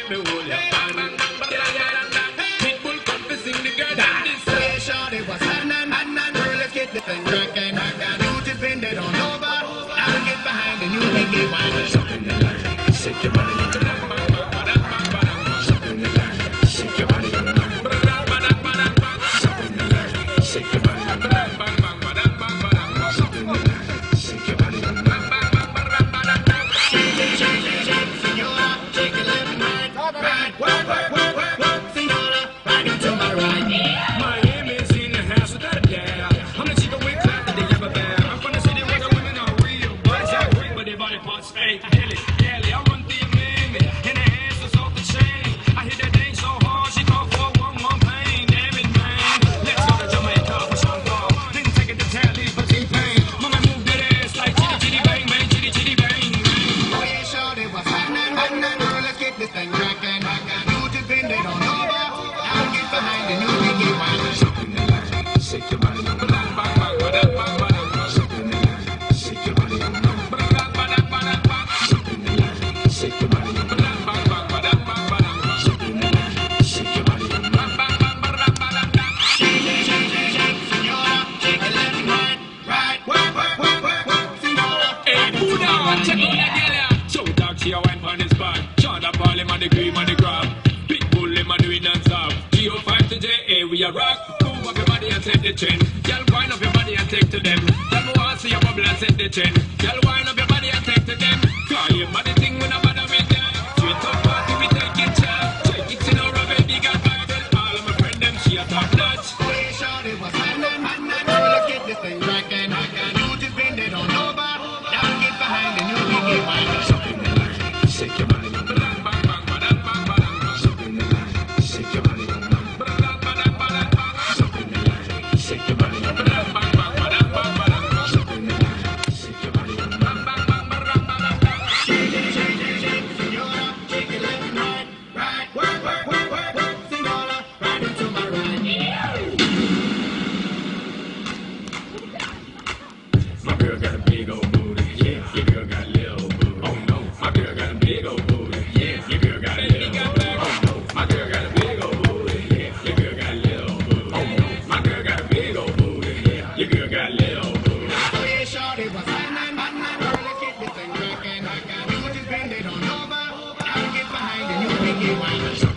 make me hold your hand. Pitbull come to sing the girl and this way. Shorty was and girl, let's get the thing cracking. You depended on over. I'll get behind and you can get wine. Something to learn. Shake your body on the line. Something to learn. Shake your body on the line. Something to learn. Shake your body on the line. Something to learn. Shake your body on the line. Senora, shake it left and right. Right, work, senora, right into my right. Miami's in the house without a doubt. I'm the chica with clap that they ever bow. I'm from the city where the women are real. Boys are great, but their body parts fake. Daily, I run the amendment. In the hands is off the chain. I hit that thing so hard, she called for one pain. Damn it, man. Let's go to Jamaica for some ball. Then take it to Tally for T-Pain. Mama move that ass like chitty bang bang, chitty bang bang. Oh yeah, shorty was hot and girl, let's get this thing cracking. You depended on over. I'll get behind and you can get wine. Something to learn. Shake your body on the line. Something to learn. Shake your body on the line. Something to learn. Shake your body on the line. Something to learn. Shake your body on the line. Senora, shake it left and right. Right, work, senora. Hey, Buddha, check out that girl, yeah. So talk, she a wine on the spot. Sean da Paul, him a the cream and the crab. Pitbull, him a do it non-stop. G05 to JA, we a rock. Move up your body and set the trend. Girl, wind up your body and take to them. Tell me want see your bubble and set the trend. Girl, wind up your body and take to them. Call him body thing when I bother with them. Sweet up party, we take it child. Take it in our baby, got back. Tell all of my friend them she a top notch. Oh yeah, shorty was hot and girl, let's get this thing cracking. You depended on over. I'll get behind and you can get wine. Something to learn. Shake your body on the line. Something to learn. Shake your body on the line. Something to learn. Shake your body on the line. Something to learn. Shake your body on the line. Senora, shake it left and right. Right, work, senora, right into my right. My girl got a big old booty, yeah. Your girl got a little booty. Oh no, my girl got a big old booty, yeah. Your girl got a little booty. Oh no, my girl got a big old booty, yeah. Your girl got a little booty. Oh no, my girl got a big old booty, yeah. Your girl got a little booty. Oh yeah, shorty was hot and girl, let's get this thing cracking. You depended on over. I'll get behind and you can get wine.